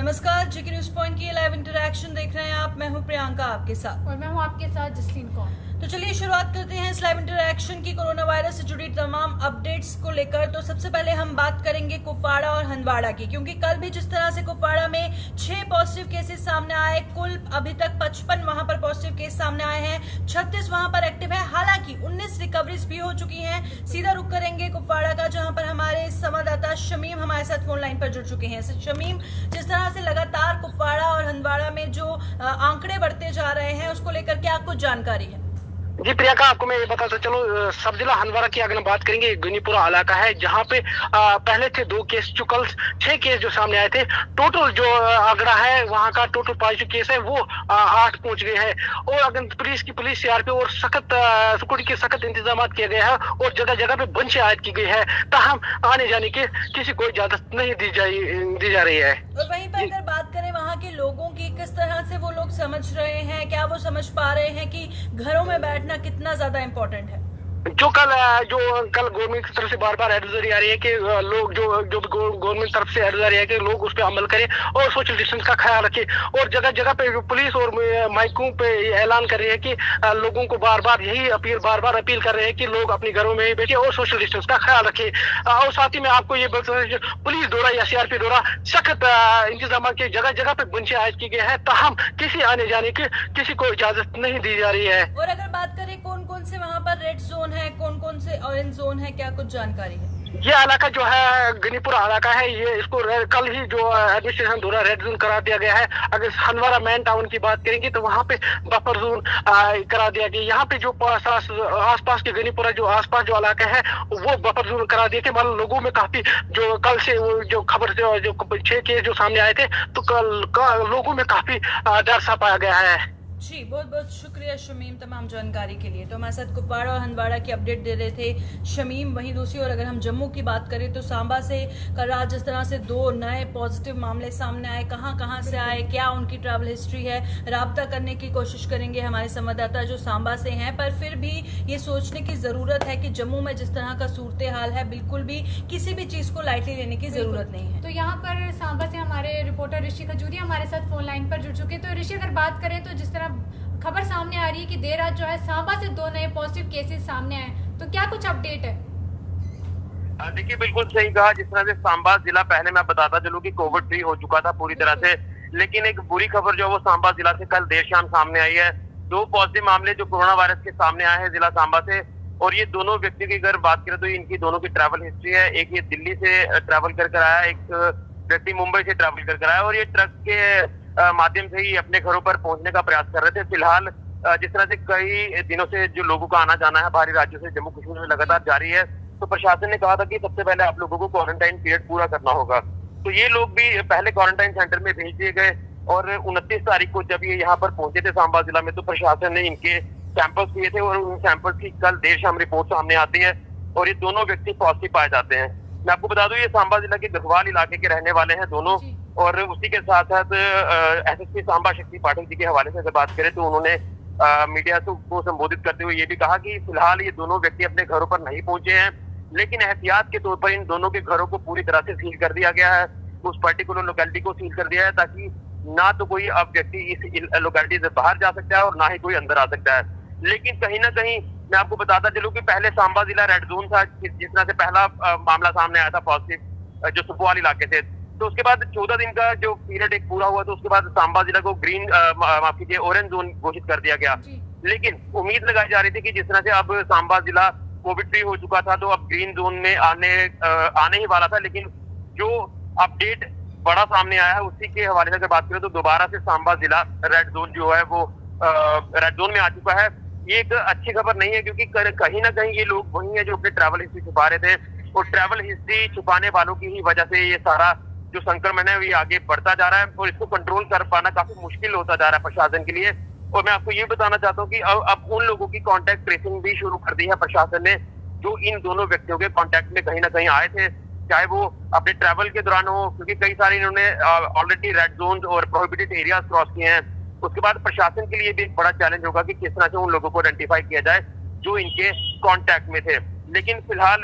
नमस्कार, जेके news point की live interaction देख रहे हैं आप। मैं हूं प्रियंका आपके साथ और मैं हूं आपके साथ जसलीन कौर। तो चलिए शुरुआत करते हैं इस लाइव इंटरैक्शन की कोरोना वायरस से जुड़ी तमाम अपडेट्स को लेकर। तो सबसे पहले हम बात करेंगे कुपवाड़ा और हंदवाड़ा की, क्योंकि कल भी जिस तरह से कुपवाड़ा में 6 पॉजिटिव केसेस सामने आए, कुल अभी तक 55 वहां पर पॉजिटिव केस सामने आए हैं, 36 वहां पर एक्टिव है। हालांकि 19 रिकवरीज भी हो चुकी हैं। सीधा रुख करेंगे कुपवाड़ा का, जहां पर हमारे संवाददाता शमीम हमारे साथ फोन लाइन पर जुड़ चुके हैं। शमीम, जिस तरह से लगातार कुपवाड़ा और हंदवाड़ा में जो आंकड़े बढ़ते जा रहे हैं, उसको लेकर क्या कुछ जानकारी है? जी प्रियंका, आपको मैं ये बताता चलो, सब जिला हंदवाड़ा की अगर बात करेंगे, गनीपुरा इलाका है जहाँ पे पहले थे 2 केस, जो कल 6 केस जो सामने आए थे। टोटल जो आंकड़ा है वहाँ का टोटल पॉजिटिव केस है वो 8 पहुंच गए हैं। और अगर पुलिस सीआरपी और सख्त सिक्योरिटी के सख्त इंतजाम किए गए हैं और जगह जगह पे बंशें आयद की गई है, ताहम आने जाने की किसी को इजाजत नहीं दी जा रही है। और वहीं पर अगर बात करें वहाँ के लोगों की, किस तरह से वो लोग समझ रहे हैं, क्या वो समझ पा रहे हैं कि घरों में बैठना कितना ज्यादा इम्पोर्टेंट है? जो कल गवर्नमेंट की तरफ से बार बार एडवाइजरी आ रही है कि लोग जो गवर्नमेंट तरफ से एडवाइजरी है कि लोग उस पर अमल करें और सोशल डिस्टेंस का ख्याल रखें। और जगह जगह पे पुलिस और माइकों पे ऐलान कर रही है कि लोगों को बार बार अपील कर रहे हैं कि लोग अपने घरों में ही बैठे और सोशल डिस्टेंस का ख्याल रखें। और साथ ही में आपको ये पुलिस द्वारा या सीआरपी द्वारा सख्त इंतजाम के जगह जगह पे बंशें आयद की गई है, ताहम किसी आने जाने की किसी को इजाजत नहीं दी जा रही है। और अगर बात करें कौन कौन से वहाँ पर रेड जोन है, कौन कौन से ऑरेंज जोन है, क्या कुछ जानकारी है? ये इलाका जो है गनीपुरा इलाका है, ये इसको कल ही जो एडमिनिस्ट्रेशन द्वारा रेड जोन करा दिया गया है। अगर हंदवाड़ा मेन टाउन की बात करेंगे तो वहाँ पे बफर जोन करा दिया गया। यहाँ पे जो आसपास के गनीपुरा जो आसपास जो इलाका है वो बफर जोन करा दिया कि मतलब लोगों में काफी जो कल से जो खबर जो 6 केस जो सामने आए थे, तो कल लोगों में काफी डर सा पाया गया है। जी, बहुत बहुत शुक्रिया शमीम तमाम जानकारी के लिए। तो हमारे साथ कुपवाड़ा और हंदवाड़ा की अपडेट दे रहे थे शमीम। वहीं दूसरी ओर अगर हम जम्मू की बात करें तो सांबा से कल रात जिस तरह से 2 नए पॉजिटिव मामले सामने आए, कहां से आए, क्या उनकी ट्रैवल हिस्ट्री है, राब्ता करने की कोशिश करेंगे हमारे संवाददाता जो सांबा से हैं। पर फिर भी ये सोचने की जरूरत है कि जम्मू में जिस तरह का सूरत हाल है, बिल्कुल भी किसी भी चीज को लाइटली लेने की जरूरत नहीं है। तो यहाँ पर सांबा से हमारे रिपोर्टर ऋषि खजूरिया हमारे साथ फोन लाइन पर जुड़ चुके। तो ऋषि, अगर बात करें तो जिस तरह खबर सामने आ रही है कि देर रात जो है सांबा से 2 नए पॉजिटिव केसेस सामने आए, तो क्या कुछ अपडेट है? देखिए, बिल्कुल सही कहा। जिस तरह से सांबा जिला, पहले मैं बताता चलूं कि कोविड फ्री हो चुका था पूरी तरह से, लेकिन एक बुरी खबर जो है वो सांबा जिला से कल देर शाम सामने आई है। 2 पॉजिटिव मामले जो कोरोना वायरस के सामने आए हैं जिला सांबा से, और ये दोनों व्यक्ति की अगर बात करें तो इनकी दोनों की ट्रैवल हिस्ट्री है। एक ये दिल्ली से ट्रैवल कर आया, एक व्यक्ति मुंबई से ट्रैवल कर आया, और ये ट्रक के माध्यम से ही अपने घरों पर पहुंचने का प्रयास कर रहे थे। फिलहाल जिस तरह से कई दिनों से जो लोगों का आना जाना है बाहरी राज्यों से जम्मू कश्मीर में लगातार जारी है, तो प्रशासन ने कहा था कि सबसे पहले आप लोगों को क्वारंटाइन पीरियड पूरा करना होगा। तो ये लोग भी पहले क्वारंटाइन सेंटर में भेज दिए गए, और 29 तारीख को जब ये यहाँ पर पहुंचे थे सांबा जिला में, तो प्रशासन ने इनके सैंपल्स किए थे, और उन सैंपल्स की कल देर शाम रिपोर्ट सामने आती है और ये दोनों व्यक्ति पॉजिटिव पाए जाते हैं। मैं आपको बता दूं, ये सांबा जिला के गढ़वाल इलाके के रहने वाले हैं दोनों, और उसी के साथ साथ एसएसपी सांबा शक्ति पाठक जी के हवाले से अगर बात करें तो उन्होंने मीडिया को संबोधित करते हुए ये भी कहा कि फिलहाल ये दोनों व्यक्ति अपने घरों पर नहीं पहुंचे हैं, लेकिन एहतियात के तौर पर इन दोनों के घरों को पूरी तरह से सील कर दिया गया है। उस पर्टिकुलर लोकेलिटी को सील कर दिया है ताकि ना तो कोई अब व्यक्ति इस लोकेलिटी से बाहर जा सकता है और ना ही कोई अंदर आ सकता है। लेकिन कहीं ना कहीं मैं आपको बताता चलूं कि पहले सांबा जिला रेड जोन था, जिस तरह से पहला मामला सामने आया था पॉजिटिव जो सुपवाल इलाके से, तो उसके बाद 14 दिन का जो पीरियड एक पूरा हुआ, तो उसके बाद सांबा जिला को ग्रीन माफ कीजिए ऑरेंज जोन घोषित कर दिया गया। लेकिन उम्मीद लगाई जा रही थी कि जिस तरह से अब सांबा जिला कोविड फ्री हो चुका था तो अब ग्रीन जोन में आने ही वाला था, लेकिन जो अपडेट बड़ा सामने आया है उसी के हवाले से अगर बात करें तो दोबारा से सांबा जिला रेड जोन जो है वो रेड जोन में आ चुका है। ये एक अच्छी खबर नहीं है, क्योंकि कहीं ना कहीं ये लोग वही है जो अपने ट्रैवल हिस्ट्री छुपा रहे थे, और ट्रैवल हिस्ट्री छुपाने वालों की ही वजह से ये सारा जो संक्रमण है ये आगे बढ़ता जा रहा है, और इसको कंट्रोल कर पाना काफी मुश्किल होता जा रहा है प्रशासन के लिए। और मैं आपको ये बताना चाहता हूँ कि अब उन लोगों की कॉन्टेक्ट ट्रेसिंग भी शुरू कर दी है प्रशासन ने, जो इन दोनों व्यक्तियों के कॉन्टेक्ट में कहीं ना कहीं आए थे, चाहे वो अपने ट्रैवल के दौरान हो, क्योंकि कई सारे इन्होंने ऑलरेडी रेड जोन और प्रोहिबिटेड एरियाज क्रॉस किए हैं। उसके बाद प्रशासन के लिए भी एक बड़ा चैलेंज होगा कि किस तरह से उन लोगों को आइडेंटिफाई किया जाए जो इनके कॉन्टेक्ट में थे। लेकिन फिलहाल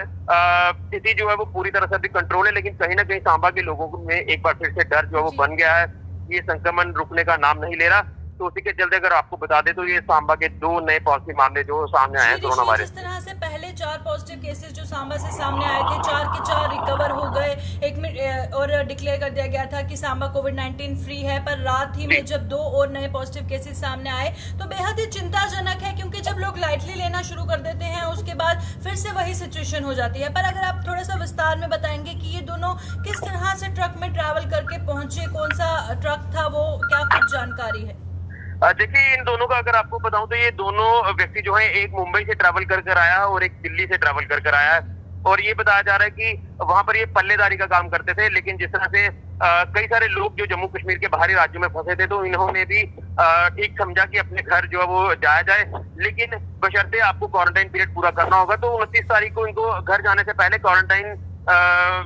स्थिति जो है वो पूरी तरह से अभी कंट्रोल है, लेकिन कहीं ना कहीं सांबा के लोगों में एक बार फिर से डर जो है वो बन गया है। ये संक्रमण रुकने का नाम नहीं ले रहा, तो उसी के चलते अगर आपको बता दें तो ये सांबा के 2 नए पॉजिटिव मामले जो सामने आए हैं कोरोना वायरस। जिस तरह से पहले 4 पॉजिटिव केसेस जो सांबा से सामने आए थे, 4 के 4 रिकवर हो गए और डिक्लेयर कर दिया गया था कि सांबा कोविड-19 फ्री है, पर रात ही में जब 2 और नए पॉजिटिव केसेस सामने आए तो बेहद ही चिंताजनक है, क्योंकि जब लोग लाइटली लेना शुरू कर देते हैं उसके बाद फिर से वही सिचुएशन हो जाती है। पर अगर आप थोड़ा सा विस्तार में बताएंगे कि ये दोनों किस तरह से ट्रक में ट्रैवल करके पहुंचे, कौन सा ट्रक था वो, क्या कुछ जानकारी है? देखिए, इन दोनों का अगर आपको बताऊं तो ये दोनों व्यक्ति जो है, एक मुंबई से ट्रैवल कर आया है और एक दिल्ली से ट्रैवल कर आया है। और ये बताया जा रहा है कि वहां पर ये पल्लेदारी का काम करते थे, लेकिन जिस तरह से कई सारे लोग जो जम्मू कश्मीर के बाहरी राज्यों में फंसे थे, तो इन्होंने भी ठीक समझा कि अपने घर जो है वो जाया जाए, लेकिन बशर्ते आपको क्वारंटाइन पीरियड पूरा करना होगा। तो 29 तारीख को इनको घर जाने से पहले क्वारंटाइन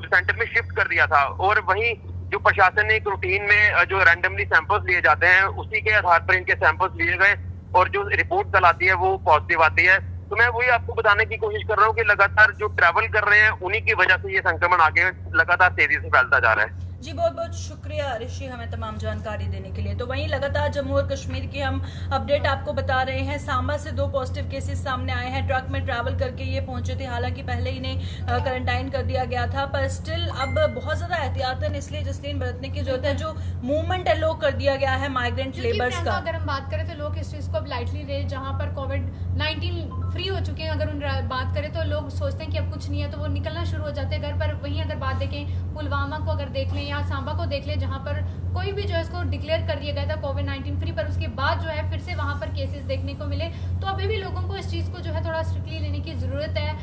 सेंटर में शिफ्ट कर दिया था। और वहीं जो प्रशासन ने एक रूटीन में जो रैंडमली सैंपल्स लिए जाते हैं, उसी के आधार पर इनके सैंपल्स लिए गए और जो रिपोर्ट कल आती है वो पॉजिटिव आती है। तो मैं वही आपको बताने की कोशिश कर रहा हूँ कि लगातार जो ट्रैवल कर रहे हैं उन्हीं की वजह से ये संक्रमण आगे लगातार तेजी से फैलता जा रहा है। जी, बहुत बहुत शुक्रिया ऋषि हमें तमाम जानकारी देने के लिए। तो वहीं लगातार जम्मू और कश्मीर की हम अपडेट आपको बता रहे हैं। सांबा से 2 पॉजिटिव केसेस सामने आए हैं, ट्रक में ट्रैवल करके ये पहुंचे थे। हालांकि पहले इन्हें क्वारंटाइन कर दिया गया था, पर स्टिल अब बहुत ज्यादा एहतियातन इसलिए जसलीन बरतने की जरूरत है। जो मूवमेंट अलो कर दिया गया है माइग्रेंट लेबर्स का, अगर हम बात करें तो लोग इस चीज को अब लाइटली ले, जहां पर कोविड-19 फ्री हो चुके हैं, अगर उन बात करें तो लोग सोचते हैं कि अब कुछ नहीं है तो वो निकलना शुरू हो जाते हैं घर पर। वहीं अगर बात देखें पुलवामा को अगर देख लें या सांबा को देख लें, जहां पर कोई भी जो है इसको डिक्लेयर कर दिया गया था कोविड-19 फ्री, पर उसके बाद जो है फिर से वहां पर केसेस देखने को मिले। तो अभी भी लोगों को इस चीज को जो है थोड़ा स्ट्रिक्टली लेने की जरूरत है।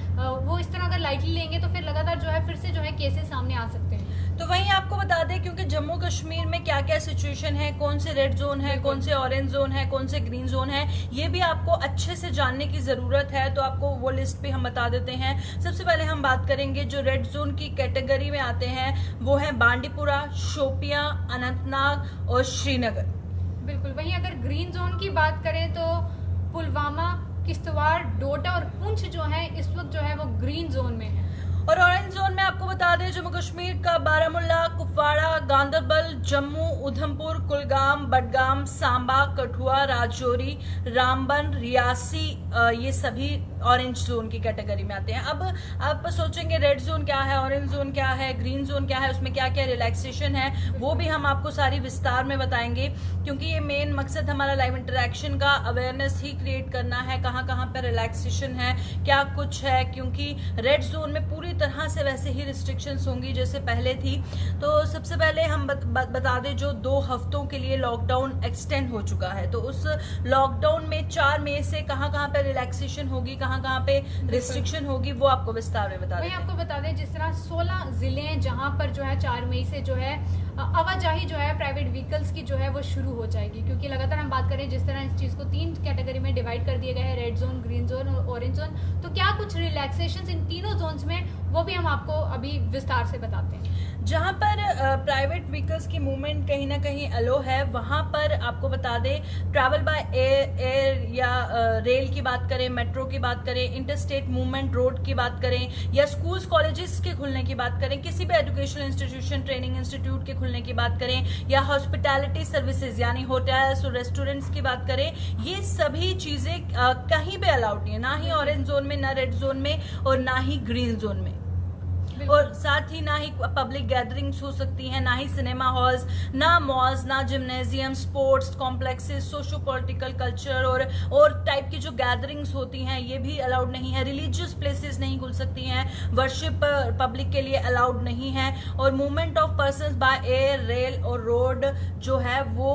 वो इस तरह अगर लाइटली लेंगे तो फिर लगातार जो है फिर से जो है केसेस सामने आ सकते हैं। तो वहीं आपको बता दें, क्योंकि जम्मू कश्मीर में क्या क्या सिचुएशन है, कौन से रेड जोन है, कौन से ऑरेंज जोन है, कौन से ग्रीन जोन है, ये भी आपको अच्छे से जानने की जरूरत है। तो आपको वो लिस्ट भी हम बता देते हैं। सबसे पहले हम बात करेंगे जो रेड जोन की कैटेगरी में आते हैं, वो है बांडीपुरा, शोपियां, अनंतनाग और श्रीनगर। बिल्कुल। वहीं अगर ग्रीन जोन की बात करें तो पुलवामा, किश्तवाड़, डोडा और पुंछ जो है इस वक्त जो है वो ग्रीन जोन में है। और ऑरेंज जोन में आपको बता दें जम्मू कश्मीर का बारामूला, कुपवाड़ा, गांदरबल, जम्मू, उधमपुर, कुलगाम, बडगाम, सांबा, कठुआ, राजौरी, रामबन, रियासी, ये सभी ऑरेंज जोन की कैटेगरी में आते हैं। अब आप सोचेंगे रेड जोन क्या है, ऑरेंज जोन क्या है, ग्रीन जोन क्या है, उसमें क्या क्या रिलैक्सेशन है, वो भी हम आपको सारी विस्तार में बताएंगे, क्योंकि ये मेन मकसद हमारा लाइव इंटरेक्शन का अवेयरनेस ही क्रिएट करना है। कहाँ कहाँ पर रिलैक्सेशन है, क्या कुछ है, क्योंकि रेड जोन में पूरी तरह से वैसे ही रिस्ट्रिक्शंस होंगी जैसे पहले थी। तो सबसे पहले हम बता दें जो 2 हफ्तों के लिए लॉकडाउन एक्सटेंड हो चुका है, तो उस लॉकडाउन में 4 मई से कहाँ पे रिलैक्सेशन होगी, कहाँ पे रिस्ट्रिक्शन होगी, वो आपको विस्तार में बता दें। आपको बता दें जिस तरह 16 जिले हैं जहां पर जो है 4 मई से जो है आवाजाही जो है प्राइवेट व्हीकल्स की जो है वो शुरू हो जाएगी। क्योंकि लगातार हम बात करें जिस तरह इस चीज को 3 कैटेगरी में डिवाइड कर दिया गया है, रेड जोन, ग्रीन जोन और ऑरेंज जोन। तो क्या कुछ रिलैक्सेशन इन तीनों जोन्स में, वो भी हम आपको अभी विस्तार से बताते हैं। जहां पर प्राइवेट व्हीकल्स की मूवमेंट कहीं ना कहीं अलो है, वहां पर आपको बता दें ट्रैवल बाय एयर या रेल की बात करें, मेट्रो की बात करें, इंटरस्टेट मूवमेंट रोड की बात करें, या स्कूल्स कॉलेजेस के खुलने की बात करें, किसी भी एजुकेशनल इंस्टीट्यूशन, ट्रेनिंग इंस्टीट्यूट के खुलने की बात करें, या हॉस्पिटैलिटी सर्विसेज यानी होटल्स और रेस्टोरेंट्स की बात करें, ये सभी चीजें कहीं भी अलाउड नहीं है, ना ही ऑरेंज जोन में, ना रेड जोन में और ना ही ग्रीन जोन में। और साथ ही ना ही पब्लिक गैदरिंग्स हो सकती हैं, ना ही सिनेमा हॉल्स, ना मॉल्स, ना gymnasium, sports complexes, socio political culture और टाइप की जो गैदरिंग्स होती हैं ये भी अलाउड नहीं है। रिलीजियस प्लेसेस नहीं खुल सकती हैं, वर्शिप पब्लिक के लिए अलाउड नहीं है, और movement of persons by air, rail और रोड जो है वो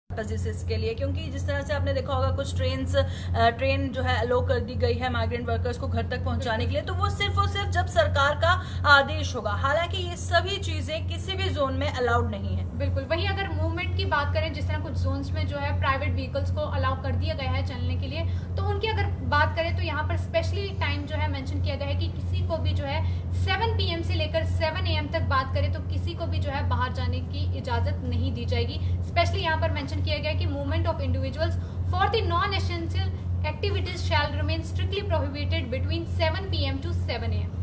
के लिए, क्योंकि जिस तरह से आपने देखा होगा कुछ ट्रेन जो है अलो कर दी गई है माइग्रेंट वर्कर्स को घर तक पहुंचाने के लिए, तो वो सिर्फ और सिर्फ जब सरकार का आदेश होगा। हालांकि ये सभी चीजें किसी भी जोन में अलाउड नहीं है। बिल्कुल। वहीं अगर मूवमेंट की बात करें, जिस तरह कुछ जोन्स में जो है प्राइवेट व्हीकल्स को अलाउ कर दिया गया है चलने के लिए, तो उनकी अगर बात करें तो यहाँ पर स्पेशली टाइम जो है मेंशन किया गया है कि किसी को भी जो है 7 PM से लेकर 7 AM तक बात करें तो किसी को भी जो है बाहर जाने की इजाजत नहीं दी जाएगी। स्पेशली यहाँ पर मेंशन किया गया है कि movement of individuals for the non essential activities shall remain strictly prohibited between 7 p.m. to 7 a.m.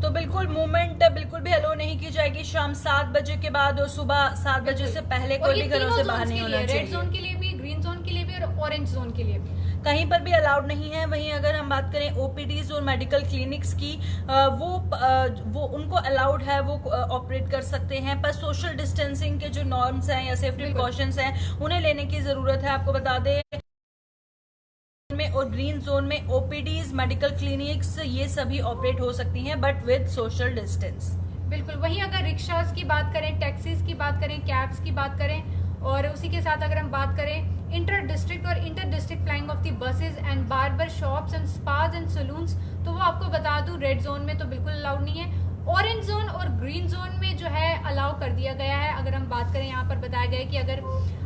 तो बिल्कुल मूवमेंट बिल्कुल भी अलो नहीं की जाएगी शाम 7 बजे के बाद और सुबह 7 बजे से पहले कोई भी घरों से बाहर नहीं होना चाहिए। रेड जोन के लिए भी, ग्रीन जोन के लिए भी और ऑरेंज जोन के लिए भी कहीं पर भी अलाउड नहीं है। वहीं अगर हम बात करें ओपीडीज और मेडिकल क्लिनिक्स की, वो उनको अलाउड है, वो ऑपरेट कर सकते हैं, पर सोशल डिस्टेंसिंग के जो नॉर्म्स हैं या सेफ्टी प्रिकॉशंस हैं उन्हें लेने की जरूरत है। आपको बता दें में और ग्रीन जोन में ओपीडीज, मेडिकल क्लिनिक्स ये सभी ऑपरेट हो सकती हैं बट विद सोशल डिस्टेंस। बिल्कुल। वहीं अगर रिक्शास की बात करें, टैक्सीज की बात करें, कैब्स की बात करें और उसी के साथ अगर हम बात करें इंटर डिस्ट्रिक्ट और inter district flying of the buses and barber shops and spas and salons, तो वो आपको बता दूं रेड जोन में तो बिल्कुल अलाउड नहीं है। ऑरेंज जोन और ग्रीन जोन में जो है अलाउ कर दिया गया है। अगर हम बात करें, यहाँ पर बताया गया है कि अगर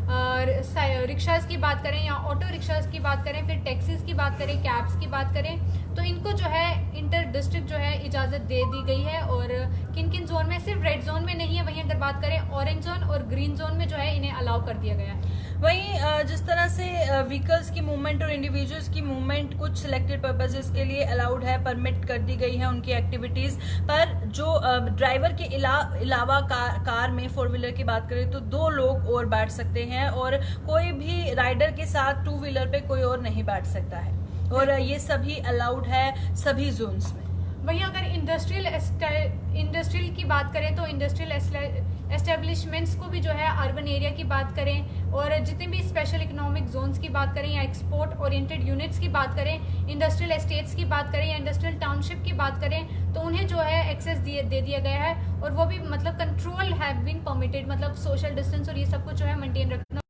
रिक्शास की बात करें या ऑटो रिक्शास की बात करें, फिर टैक्सीज की बात करें, कैब्स की बात करें, तो इनको जो है इंटर डिस्ट्रिक्ट जो है इजाजत दे दी गई है। और किन किन जोन में, सिर्फ रेड जोन में नहीं है। वहीं अगर बात करें ऑरेंज जोन और ग्रीन जोन में जो है इन्हें अलाउ कर दिया गया है। वहीं जिस तरह से व्हीकल्स की मूवमेंट और इंडिविजुअल्स की मूवमेंट कुछ सिलेक्टेड पर्पसेस के लिए अलाउड है, परमिट कर दी गई है उनकी एक्टिविटीज, पर जो ड्राइवर के अलावा कार में 4 व्हीलर की बात करें तो 2 लोग और बैठ सकते हैं और कोई भी राइडर के साथ 2 व्हीलर पे कोई और नहीं बैठ सकता है और ये सभी अलाउड है सभी जोन्स में। वहीं अगर इंडस्ट्रियल की बात करें तो इंडस्ट्रियल एस्टेब्लिशमेंट्स को भी जो है अर्बन एरिया की बात करें और जितने भी स्पेशल इकोनॉमिक जोन्स की बात करें या एक्सपोर्ट ओरिएंटेड यूनिट्स की बात करें, इंडस्ट्रियल एस्टेट्स की बात करें या इंडस्ट्रियल टाउनशिप की बात करें, तो उन्हें जो है एक्सेस दे दिया गया है और वो भी मतलब कंट्रोल हैव बीन परमिटेड, मतलब सोशल डिस्टेंस और ये सब कुछ जो है मेंटेन रखना।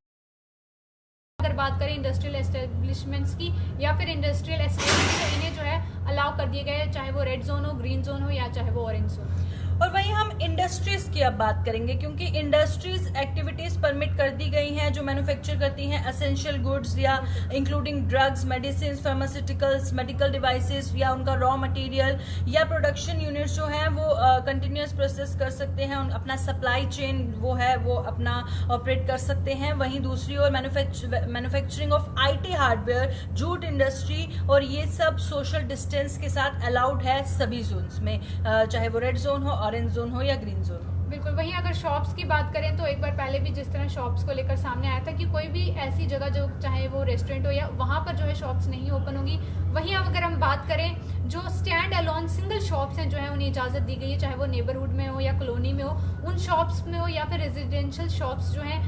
अगर बात करें इंडस्ट्रियल एस्टेब्लिशमेंट्स की या फिर इंडस्ट्रियल एस्टेट्स, तो इन्हें जो है अलाउ कर दिया गया है, चाहे वो रेड जोन हो, ग्रीन जोन हो या चाहे वो ऑरेंज जोन। और वहीं हम इंडस्ट्रीज की अब बात करेंगे क्योंकि इंडस्ट्रीज एक्टिविटीज परमिट कर दी गई हैं जो मैन्युफैक्चर करती हैं एसेंशियल गुड्स या including drugs, medicine, pharmaceuticals, medical devices या उनका रॉ मटेरियल या प्रोडक्शन यूनिट्स जो हैं वो कंटिन्यूस प्रोसेस कर सकते हैं, अपना सप्लाई चेन वो है वो अपना ऑपरेट कर सकते हैं। वहीं दूसरी ओर manufacturing of IT hardware, jute industry और ये सब सोशल डिस्टेंस के साथ अलाउड है सभी जोन्स में, चाहे वो रेड जोन हो, ऑरेंज जोन हो या ग्रीन जोन हो। बिल्कुल। वहीं अगर शॉप्स की बात करें तो एक बार पहले भी जिस तरह शॉप्स को लेकर सामने आया था कि कोई भी ऐसी जगह जो चाहे वो रेस्टोरेंट हो या वहां पर जो है शॉप्स नहीं ओपन होगी। वहीं अब अगर हम बात करें जो स्टैंड अलोन सिंगल शॉप्स हैं जो है उन्हें इजाजत दी गई है, चाहे वो नेबरहुड में हो या कॉलोनी में हो, उन शॉप्स में हो या फिर रेजिडेंशियल शॉप्स जो हैं।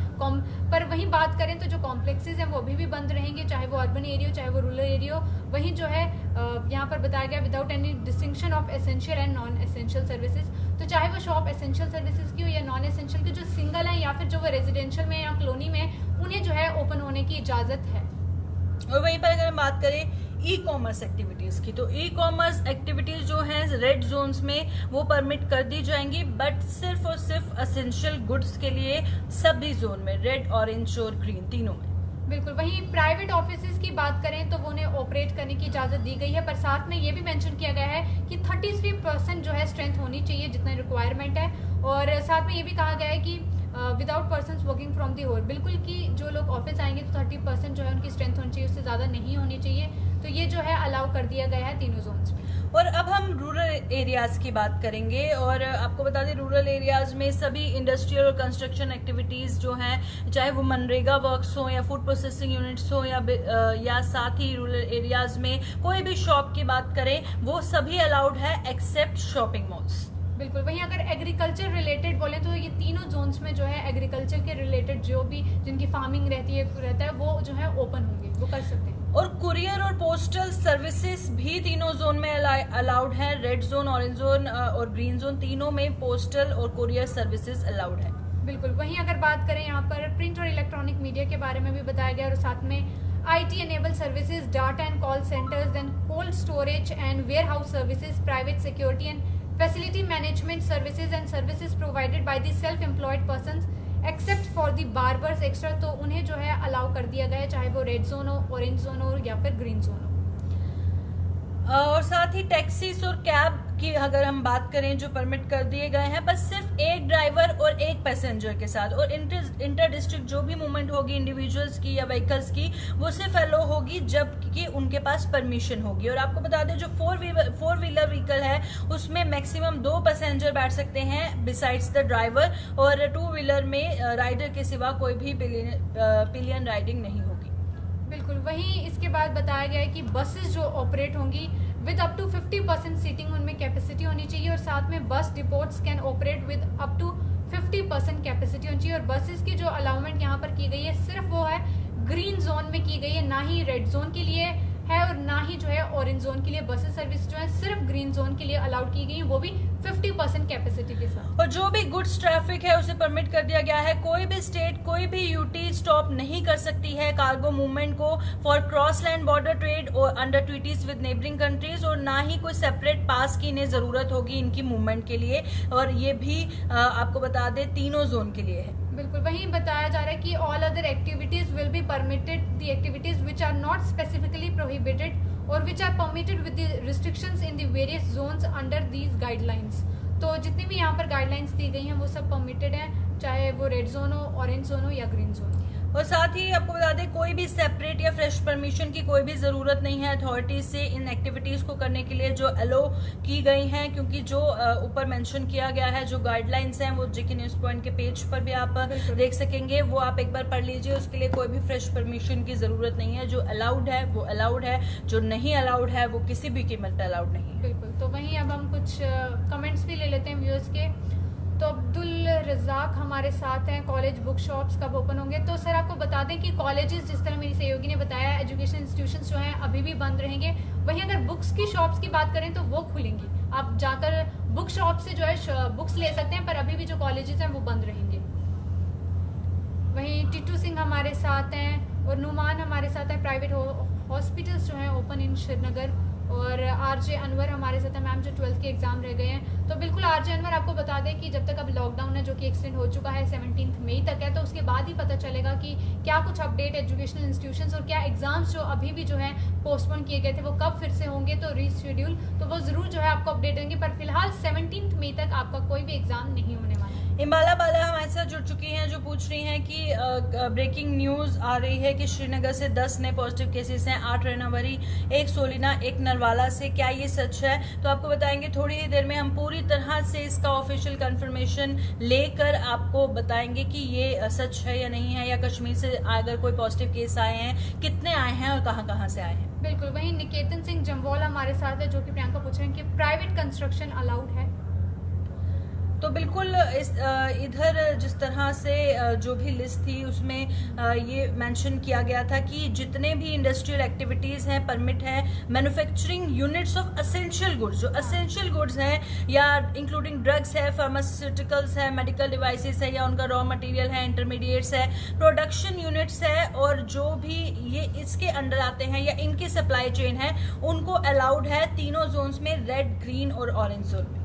पर वहीं बात करें तो जो कॉम्प्लेक्सेस हैं वो अभी भी बंद रहेंगे, चाहे वो अर्बन एरिया हो चाहे वो रूरल एरिया हो। वहीं जो है यहाँ पर बताया गया without any distinction of essential and non essential services, तो चाहे वो शॉप एसेंशियल सर्विसेज की हो या नॉन एसेंशियल की, जो सिंगल है या फिर जो वो रेजिडेंशियल में या कॉलोनी में, उन्हें जो है ओपन होने की इजाजत है। और वहीं पर अगर हम बात करें ई कॉमर्स एक्टिविटीज की, तो ई कॉमर्स एक्टिविटीज जो हैं रेड जोन्स में वो परमिट कर दी जाएंगी बट सिर्फ और सिर्फ एसेंशियल गुड्स के लिए सभी जोन में, रेड, ऑरेंज और ग्रीन तीनों में। बिल्कुल। वहीं प्राइवेट ऑफिसेज की बात करें तो वो उन्हें ऑपरेट करने की इजाजत दी गई है, पर साथ में ये भी मेंशन किया गया है कि 33% जो है स्ट्रेंथ होनी चाहिए जितना रिक्वायरमेंट है। और साथ में ये भी कहा गया है कि without persons working from the whole, बिल्कुल कि जो लोग ऑफिस आएंगे तो 30% जो है उनकी स्ट्रेंथ होनी चाहिए, उससे ज़्यादा नहीं होनी चाहिए। तो ये जो है अलाउ कर दिया गया है तीनों जोन्स में। और अब हम रूरल एरियाज की बात करेंगे और आपको बता दें रूरल एरियाज में सभी इंडस्ट्रियल और कंस्ट्रक्शन एक्टिविटीज जो हैं, चाहे वो मनरेगा वर्क्स हो या फूड प्रोसेसिंग यूनिट्स हो या साथ ही रूरल एरियाज में कोई भी शॉप की बात करें वो सभी अलाउड है एक्सेप्ट शॉपिंग मॉल्स। बिल्कुल। वहीं अगर एग्रीकल्चर रिलेटेड बोले तो ये तीनों जोन्स में जो है एग्रीकल्चर के रिलेटेड जो भी जिनकी फार्मिंग रहता है वो जो है ओपन होंगे, वो कर सकते हैं। और कुरियर और पोस्टल सर्विसेज भी तीनों जोन में अलाउड है, रेड जोन, ऑरेंज जोन और ग्रीन जोन तीनों में पोस्टल और कुरियर सर्विसेज अलाउड है। बिल्कुल। वहीं अगर बात करें यहाँ पर प्रिंट और इलेक्ट्रॉनिक मीडिया के बारे में भी बताया गया और साथ में IT enabled services, data and call centers, then cold storage and warehouse services, private security and facility management services and services provided by the self-employed persons except for the barbers extra, तो उन्हें जो है allow कर दिया गया है, चाहे वो रेड जोन हो, ऑरेंज जोन हो या फिर ग्रीन जोन हो। और साथ ही टैक्सीज और कैब की अगर हम बात करें जो परमिट कर दिए गए हैं, बस सिर्फ एक ड्राइवर और एक पैसेंजर पैसेंजर के साथ, और इंटर डिस्ट्रिक्ट जो भी मूवमेंट होगी इंडिविजुअल्स की या व्हीकल्स की, वो सिर्फ अलो होगी जबकि उनके पास परमिशन होगी। और आपको बता दें जो फोर व्हीलर व्हीकल है उसमें मैक्सिमम 2 पैसेंजर बैठ सकते हैं बिसाइड्स द ड्राइवर, और 2 व्हीलर में राइडर के सिवा कोई भी पिलियन राइडिंग नहीं होगी। बिल्कुल। वहीं इसके बाद बताया गया है कि बसेस जो ऑपरेट होंगी विद अप टू 50% सीटिंग उनमें कैपेसिटी होनी चाहिए, और साथ में bus depots can operate with up to 50% capacity होनी चाहिए। और बसेस की जो अलाउमेंट यहाँ पर की गई है सिर्फ वो है ग्रीन जोन में की गई है, ना ही रेड जोन के लिए है और ना ही जो है ऑरेंज जोन के लिए। बसेस सर्विस जो है सिर्फ ग्रीन जोन के लिए अलाउड की गई है, वो भी 50% कैपेसिटी के साथ। और जो भी गुड्स ट्रैफिक है उसे परमिट कर दिया गया है। कोई भी स्टेट कोई भी यूटी स्टॉप नहीं कर सकती है कार्गो मूवमेंट को for cross land border trade और under treaties with neighbouring countries, और ना ही कोई सेपरेट पास की इन्हें जरूरत होगी इनकी मूवमेंट के लिए, और ये भी आपको बता दें तीनों जोन के लिए है। बिल्कुल। वहीं बताया जा रहा है कि all other activities will be permitted, the activities which are not specifically prohibited और which are permitted with the restrictions in the various zones under these guidelines. तो जितनी भी यहाँ पर गाइडलाइंस दी गई हैं वो सब परमिटेड हैं, चाहे वो रेड जोन हो, ऑरेंज जोन हो या ग्रीन जोन हो। और साथ ही आपको बता दें कोई भी सेपरेट या फ्रेश परमिशन की कोई भी जरूरत नहीं है अथॉरिटीज से इन एक्टिविटीज को करने के लिए जो अलो की गई हैं, क्योंकि जो ऊपर मेंशन किया गया है जो गाइडलाइंस हैं वो जेके न्यूज पॉइंट के पेज पर भी आप देख सकेंगे, वो आप एक बार पढ़ लीजिए। उसके लिए कोई भी फ्रेश परमिशन की जरूरत नहीं है। जो अलाउड है वो अलाउड है, जो नहीं अलाउड है वो किसी भी कीमत पर अलाउड नहीं है। बिल्कुल। तो वहीं अब हम कुछ कमेंट्स भी ले लेते हैं व्यूअर्स के। तो अब्दुल रज़ाक हमारे साथ हैं, कॉलेज बुक शॉप्स कब ओपन होंगे? तो सर आपको बता दें कि कॉलेजेस जिस तरह मेरी सहयोगी ने बताया एजुकेशन इंस्टीट्यूशंस जो हैं अभी भी बंद रहेंगे। वहीं अगर बुक्स की शॉप्स की बात करें तो वो खुलेंगी, आप जाकर बुक शॉप से जो है बुक्स ले सकते हैं, पर अभी भी जो कॉलेजेस हैं वो बंद रहेंगे। वहीं टिट्टू सिंह हमारे साथ हैं और नुमान हमारे साथ हैं, प्राइवेट हॉस्पिटल्स जो हैं ओपन इन श्रीनगर। और आरजे अनवर हमारे साथ है मैम जो 12th के एग्जाम रह गए हैं। तो बिल्कुल आरजे अनवर आपको बता दें कि जब तक अब लॉकडाउन है जो कि एक्सटेंड हो चुका है 17 मई तक है, तो उसके बाद ही पता चलेगा कि क्या कुछ अपडेट एजुकेशनल इंस्टीट्यूशंस और क्या एग्जाम्स जो अभी भी जो है पोस्टपोन किए गए थे वो कब फिर से होंगे, तो रीशेड्यूल तो वो जरूर जो है आपको अपडेट देंगे। पर फिलहाल 17 मई तक आपका कोई भी एग्जाम नहीं होने वाला। इम्बाला बाला हमारे साथ जुड़ चुकी हैं जो पूछ रही हैं कि ब्रेकिंग न्यूज आ रही है कि श्रीनगर से 10 नए पॉजिटिव केसेस हैं, 8 रेनावरी, 1 सोलिना, 1 नरवाला से। क्या ये सच है? तो आपको बताएंगे थोड़ी ही देर में। हम पूरी तरह से इसका ऑफिशियल कंफर्मेशन लेकर आपको बताएंगे कि ये सच है या नहीं है, या कश्मीर से अगर कोई पॉजिटिव केस आए हैं कितने आए हैं और कहां से आए हैं। बिल्कुल। वहीं निकेतन सिंह जम्वाल हमारे साथ है जो कि प्रियंका पूछ रहे हैं कि प्राइवेट कंस्ट्रक्शन अलाउड है? तो बिल्कुल इधर जिस तरह से जो भी लिस्ट थी उसमें ये मेंशन किया गया था कि जितने भी इंडस्ट्रियल एक्टिविटीज हैं परमिट है। Manufacturing units of essential goods, जो एसेंशियल गुड्स हैं या इंक्लूडिंग ड्रग्स है, फार्मास्यूटिकल्स है, मेडिकल डिवाइसेस है या उनका रॉ मटेरियल है, इंटरमीडिएट्स है, प्रोडक्शन यूनिट्स है, और जो भी ये इसके अंडर आते हैं या इनकी सप्लाई चेन है उनको अलाउड है तीनों जोन्स में, रेड, ग्रीन और ऑरेंज जोन में।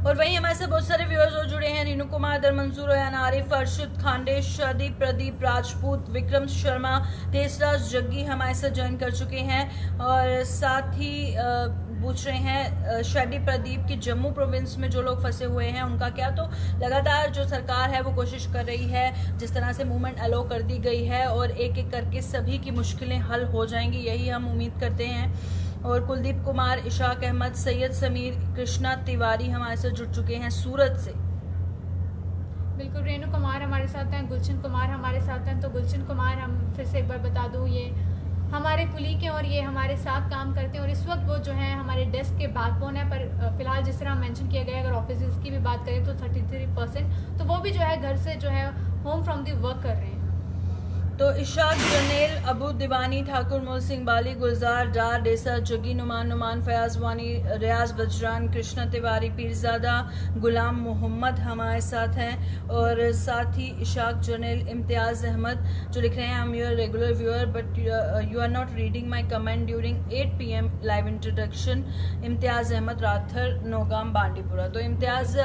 और वहीं हमारे साथ बहुत सारे व्यूअर्स हो जुड़े हैं। रीनू कुमार, दर मंसूर, अयान आरिफ, अर्शद खांडे, शादी, प्रदीप राजपूत, विक्रम शर्मा, तेजराज जग्गी हमारे साथ ज्वाइन कर चुके हैं। और साथ ही पूछ रहे हैं शादी प्रदीप की जम्मू प्रोविंस में जो लोग फंसे हुए हैं उनका क्या? तो लगातार जो सरकार है वो कोशिश कर रही है, जिस तरह से मूवमेंट अलो कर दी गई है और एक एक करके सभी की मुश्किलें हल हो जाएंगी, यही हम उम्मीद करते हैं। और कुलदीप कुमार, इशाक अहमद, सैयद समीर, कृष्णा तिवारी हमारे साथ जुड़ चुके हैं सूरत से। बिल्कुल। रेणु कुमार हमारे साथ हैं, गुलशन कुमार हमारे साथ हैं। तो गुलशन कुमार हम फिर से एक बार बता दूं ये हमारे कुलीग हैं और ये हमारे साथ काम करते हैं और इस वक्त वो जो है हमारे डेस्क के बैकबोन है। पर फिलहाल जिस तरह मेंशन किया गया है अगर ऑफिस की भी बात करें तो 33%, तो वो भी जो है घर से जो है होम फ्रॉम दी वर्क कर रहे हैं। तो इशाक जनेल, अबू दीवानी, ठाकुर मोल सिंह बाली, गुलजार डार, डेसा जगी, नुमान, फयाज वानी, रियाज बजरान, कृष्णा तिवारी, पीरजादा, गुलाम मोहम्मद हमारे साथ हैं। और साथ ही इशाक जनेल, इम्तियाज़ अहमद जो लिख रहे हैं, I am your regular viewer but you are not reading my comment during 8 PM live introduction. Imtiaz Ahmad, Rather, Naugam, Bandipora. तो इम्तियाज़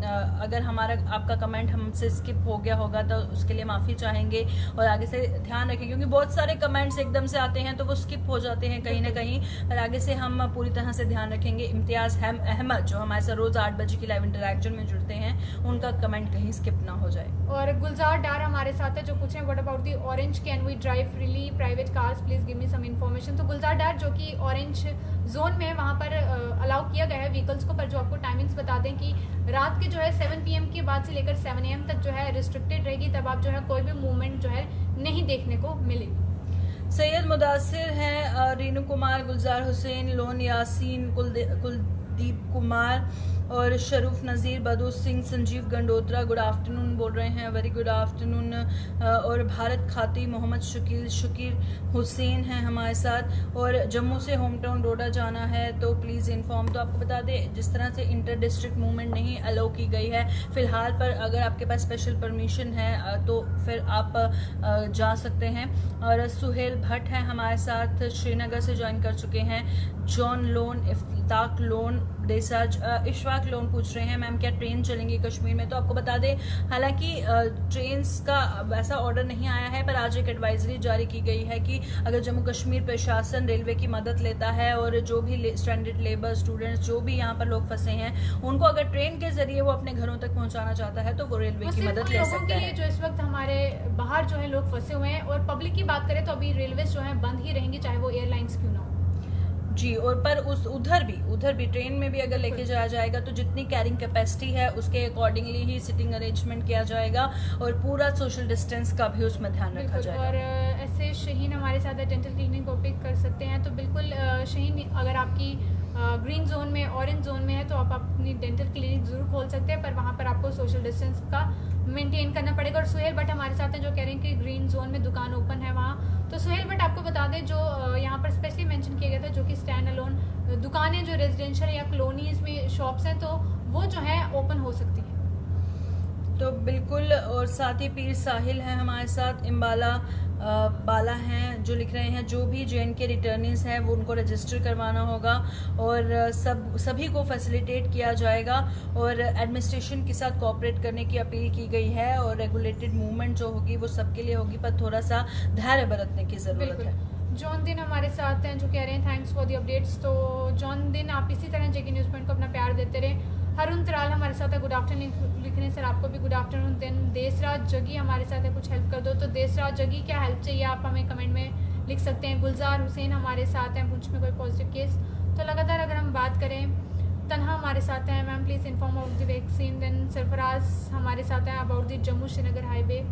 अगर आपका कमेंट हमसे स्किप हो गया होगा तो उसके लिए माफ़ी चाहेंगे और आगे से ध्यान रखें, क्योंकि बहुत सारे कमेंट्स एकदम से आते हैं तो वो स्किप हो जाते हैं कहीं ना कहीं। और आगे से हम पूरी तरह से ध्यान रखेंगे। इम्तियाज़ अहमद जो हमारे साथ रोज़ 8 बजे की लाइव इंटरेक्शन में जुड़ते हैं, उनका कमेंट कहीं स्किप ना हो जाए। और गुलजार डार हमारे साथ है जो पूछ रहे हैं what about the orange, can we drive freely private cars, please give me some information. तो गुलजार डार जो कि ऑरेंज जोन में है वहाँ पर अलाउ किया गया है व्हीकल्स को, पर जो आपको टाइमिंग्स बता दें कि रात के जो है 7 PM के बाद से लेकर 7 AM तक जो है रिस्ट्रिक्टेड रहेगी, तब आप जो है कोई भी मूवमेंट जो है नहीं देखने को मिलेगी। सैयद मुदासिर हैं, रीनू कुमार, गुलजार हुसैन, लोन यासीन, कुलदीप कुमार और शरूफ नज़ीर, बदू सिंह, संजीव गंडोत्रा गुड आफ्टरनून बोल रहे हैं, वेरी गुड आफ्टरनून। और भारत खाती, मोहम्मद शकीर हुसैन हैं हमारे साथ। और जम्मू से होम टाउन डोडा जाना है तो प्लीज़ इन्फॉर्म। तो आपको बता दें जिस तरह से इंटर डिस्ट्रिक्ट मूवमेंट नहीं अलाउ की गई है फ़िलहाल, पर अगर आपके पास स्पेशल परमिशन है तो फिर आप जा सकते हैं। और सुहेल भट्ट हैं हमारे साथ, श्रीनगर से ज्वाइन कर चुके हैं। जॉन लोन, इफ्ताक लोन, देसाज, इशफाक लोन पूछ रहे हैं मैम क्या ट्रेन चलेंगी कश्मीर में। तो आपको बता दें हालांकि ट्रेन्स का वैसा ऑर्डर नहीं आया है, पर आज एक एडवाइजरी जारी की गई है कि अगर जम्मू कश्मीर प्रशासन रेलवे की मदद लेता है और जो भी स्टैंडर्ड लेबर स्टूडेंट्स जो भी यहाँ पर लोग फंसे हैं उनको अगर ट्रेन के जरिए वो अपने घरों तक पहुँचाना चाहता है तो वो रेलवे की मदद ले सकता है। जो इस वक्त हमारे बाहर जो है लोग फंसे हुए हैं, और पब्लिक की बात करें तो अभी रेलवे जो है बंद ही रहेंगी, चाहे वो एयरलाइंस क्यों ना हो जी। और पर उधर भी ट्रेन में भी अगर लेके जाया जाएगा तो जितनी कैरिंग कैपेसिटी है उसके अकॉर्डिंगली ही सिटिंग अरेंजमेंट किया जाएगा और पूरा सोशल डिस्टेंस का भी उसमें ध्यान रखा जाएगा। और ऐसे शहीन हमारे साथ डेंटल क्लिनिक को पिक कर सकते हैं, तो बिल्कुल शहीन अगर आपकी ग्रीन जोन में, ऑरेंज जोन में है तो आप अपनी डेंटल क्लिनिक जरूर खोल सकते हैं, पर वहाँ पर आपको सोशल डिस्टेंस का मेंटेन करना पड़ेगा। और सुहेल बट हमारे साथ हैं जो कह रहे हैं कि ग्रीन जोन में दुकान ओपन है वहाँ। तो सुहेल बट आपको बता दें जो यहाँ पर स्पेशली मेंशन किया गया था जो कि स्टैंड अलोन दुकानें जो रेजिडेंशियल या कॉलोनीज में शॉप्स हैं तो वो जो है ओपन हो सकती है। तो बिल्कुल। और साथ ही पीर साहिल हैं हमारे साथ, इम्बाला बाला हैं जो लिख रहे हैं जो भी JN के रिटर्निंग्स हैं वो उनको रजिस्टर करवाना होगा और सभी को फैसिलिटेट किया जाएगा और एडमिनिस्ट्रेशन के साथ कोऑपरेट करने की अपील की गई है। और रेगुलेटेड मूवमेंट जो होगी वो सबके लिए होगी, पर थोड़ा सा धैर्य बरतने की ज़रूरत है। जॉन दिन हमारे साथ हैं जो कह रहे हैं थैंक्स फॉर दी अपडेट्स। तो जॉन दिन आप इसी तरह JK न्यूज़ पॉइंट को अपना प्यार देते रहे। हरुण तराल हमारे साथ है, गुड आफ्टरनून लिख रहे हैं सर, आपको भी गुड आफ्टरनून। देन देसराज जगी हमारे साथ है, कुछ हेल्प कर दो। तो देसराज जगी क्या हेल्प चाहिए आप हमें कमेंट में लिख सकते हैं। गुलजार हुसैन हमारे साथ हैं, मुझ में कोई पॉजिटिव केस। तो लगातार अगर हम बात करें, तन्हा हमारे साथ हैं, ma'am please inform about the vaccine. Then Sarfaraz हमारे साथ हैं about the Jammu Srinagar highway.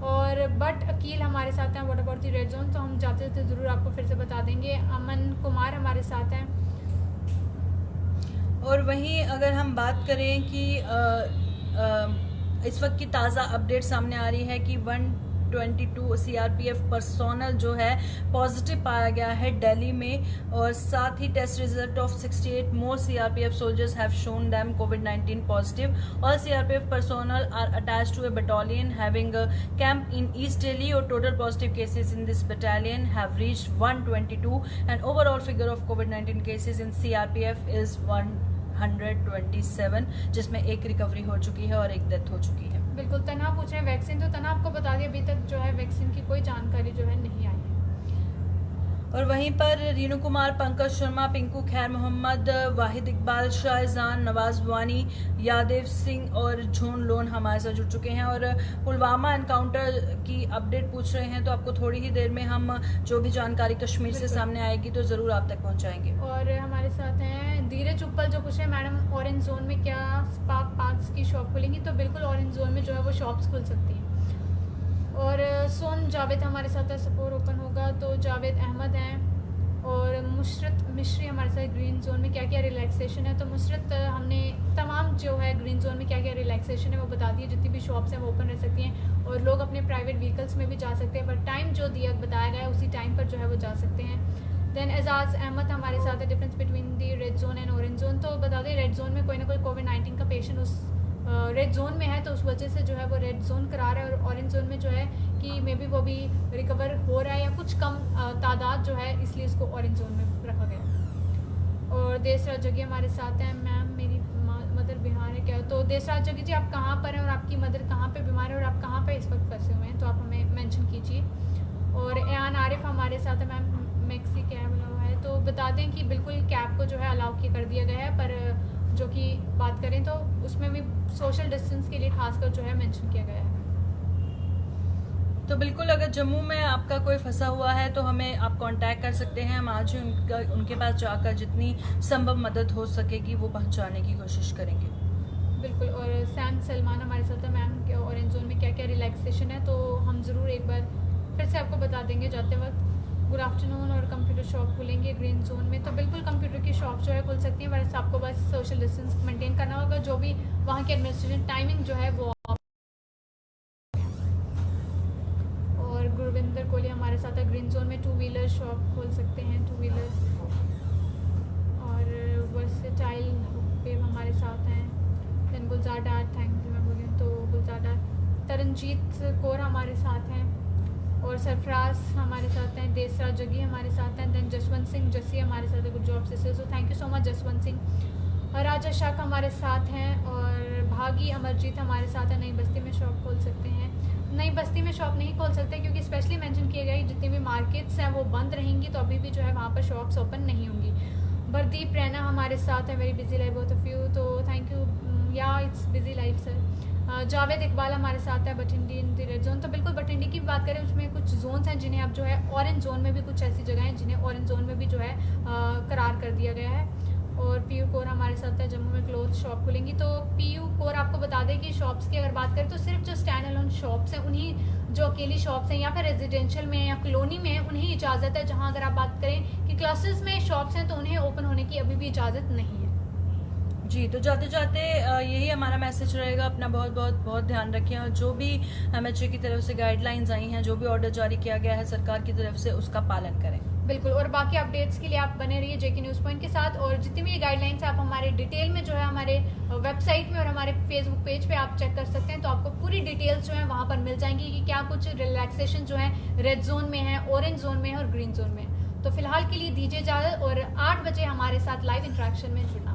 और बट अकील हमारे साथ हैं what about the red zone. तो हम जाते जाते ज़रूर आपको फिर से बता देंगे। अमन कुमार हमारे साथ हैं। और वहीं अगर हम बात करें कि इस वक्त की ताज़ा अपडेट सामने आ रही है कि 122 CRPF पर्सोनल जो है पॉजिटिव पाया गया है दिल्ली में। और साथ ही test result of 68 more CRPF soldiers have shown them COVID-19 positive. All CRPF personnel are attached to a battalion having camp in East Delhi और total positive cases in this battalion have reached 122 and overall figure of COVID-19 cases in CRPF is 127, जिसमें एक recovery हो चुकी है और एक death हो चुकी है। बिल्कुल। तना पूछ रहे हैं वैक्सीन, तो तना आपको बता दिया अभी तक जो है वैक्सीन की कोई जानकारी जो है नहीं आई है। और वहीं पर रीनू कुमार, पंकज शर्मा, पिंकू खैर मोहम्मद, वाहिद इकबाल, शाहजान, नवाज वानी, यादेव सिंह और झोन लोन हमारे साथ जुड़ चुके हैं। और पुलवामा एनकाउंटर की अपडेट पूछ रहे हैं, तो आपको थोड़ी ही देर में हम जो भी जानकारी कश्मीर से सामने आएगी तो ज़रूर आप तक पहुंचाएंगे। और हमारे साथ हैं धीरज उपल जो पूछ रहे हैं मैडम ऑरेंज जोन में क्या स्पार्क पार्क्स की शॉप खुलेंगी। तो बिल्कुल ऑरेंज जोन में जो है वो शॉप्स खुल सकती हैं। और सोन जावेद हमारे साथ है, सपोर्ट ओपन होगा। तो जावेद अहमद हैं। और मुशरत मिश्री हमारे साथ ग्रीन जोन में क्या क्या रिलैक्सेशन है। तो मुशरत हमने तमाम जो है ग्रीन जोन में क्या क्या रिलैक्सेशन है वो बता दी है। जितनी भी शॉप्स हैं वो ओपन रह सकती हैं और लोग अपने प्राइवेट व्हीकल्स में भी जा सकते हैं, पर टाइम जो बताया गया है उसी टाइम पर जो है वो जा सकते हैं। देन एजाज अहमद हमारे साथ है, difference between the red zone and orange zone. तो बता दें रेड जोन में कोई ना कोई COVID-19 का पेशेंट उस रेड जोन में है तो उस वजह से जो है वो रेड जोन करा रहा है, और ऑरेंज जोन में जो है कि मे बी वो भी रिकवर हो रहा है या कुछ कम तादाद जो है, इसलिए इसको ऑरेंज जोन में रखा गया। और देसराज जगी हमारे साथ हैं, मैम मेरी मदर बिहार है क्या। तो देसराज जगी जी, आप कहाँ पर हैं और आपकी मदर कहाँ पे बीमार है और आप कहाँ पे इस वक्त फंसे हुए हैं, तो आप हमें मेंशन कीजिए। और एयान आरिफ हमारे साथ है, मैम मैक्सी कैब अलाउ है, तो बता दें कि बिल्कुल कैब को जो है अलाउ कर दिया गया है, पर जो कि बात करें तो उसमें भी सोशल डिस्टेंस के लिए खासकर जो है मेंशन किया गया है। तो बिल्कुल अगर जम्मू में आपका कोई फंसा हुआ है तो हमें आप कांटेक्ट कर सकते हैं। हम आज ही उनके पास जाकर जितनी संभव मदद हो सकेगी वो पहुंचाने की कोशिश करेंगे। बिल्कुल। और सैम सलमान हमारे साथ है, मैम ऑरेंज जोन में क्या क्या रिलैक्सेशन है, तो हम ज़रूर एक बार फिर से आपको बता देंगे जाते वक्त। Good afternoon. और कंप्यूटर शॉप खुलेंगे ग्रीन जोन में, तो बिल्कुल कंप्यूटर की शॉप जो है खुल सकती है, बस आपको बस सोशल डिस्टेंस मेंटेन करना होगा। जो भी वहाँ की एडमिनिस्ट्रेशन टाइमिंग जो है वो। और गुरविंदर कोहली हमारे साथ है, ग्रीन जोन में 2 व्हीलर शॉप खोल सकते हैं, 2 व्हीलर। और वर्सेटाइल पे हमारे साथ हैं। Then Gulzar Dar, thank you मैं बोलूँ तो गुलजार डार। तरनजीत कौर हमारे साथ हैं और सरफराज हमारे साथ हैं, देसराज जगी हमारे साथ हैं। देन जसवंत सिंह जसी हमारे साथ है, good job sister, so thank you so much Jaswant Singh. और राजा शाख हमारे साथ हैं और भागी अमरजीत हमारे साथ है। नई बस्ती में शॉप खोल सकते हैं, नई बस्ती में शॉप नहीं खोल सकते क्योंकि स्पेशली मेंशन किए गए जितनी भी मार्केट्स हैं वो बंद रहेंगी, तो अभी भी जो है वहाँ पर शॉप्स ओपन नहीं होंगी। बरदीप रैना हमारे साथ है, very busy life both of you, तो थैंक यू, या it's busy life sir. Javed Iqbal हमारे साथ है, Bathindi in the red zone, तो बिल्कुल बठिंडी की बात करें उसमें कुछ जोन्स हैं जिन्हें अब जो है ऑरेंज जोन में भी कुछ ऐसी जगह हैं जिन्हें ऑरेंज जोन में भी जो है करार कर दिया गया है। और पीयू कोर हमारे साथ है, जम्मू में क्लोथ शॉप खुलेंगी, तो पीयू कोर आपको बता दें कि शॉप्स की अगर बात करें तो सिर्फ जो स्टैंड अलोन शॉप्स हैं उन्हीं, जो अकेली शॉप्स हैं या फिर रेजिडेंशियल में या कॉलोनी में है उन्हें इजाज़त है। जहां अगर आप बात करें कि क्लस्टर्स में शॉप्स हैं तो उन्हें ओपन होने की अभी भी इजाज़त नहीं है। जी, तो जाते जाते यही हमारा मैसेज रहेगा, अपना बहुत बहुत बहुत ध्यान रखें और जो भी MHA की तरफ से गाइडलाइंस आई हैं, जो भी ऑर्डर जारी किया गया है सरकार की तरफ से, उसका पालन करें। बिल्कुल। और बाकी अपडेट्स के लिए आप बने रहिए JK न्यूज़ पॉइंट के साथ, और जितनी भी गाइडलाइंस आप हमारे डिटेल में जो है हमारे वेबसाइट में और हमारे फेसबुक पेज पे आप चेक कर सकते हैं, तो आपको पूरी डिटेल्स जो है वहाँ पर मिल जाएंगी कि क्या कुछ रिलैक्सेशन जो है रेड जोन में है, ऑरेंज जोन में है और ग्रीन जोन में। तो फिलहाल के लिए दीजिए इजाज़त और 8 बजे हमारे साथ लाइव इंटरेक्शन में जुड़ना।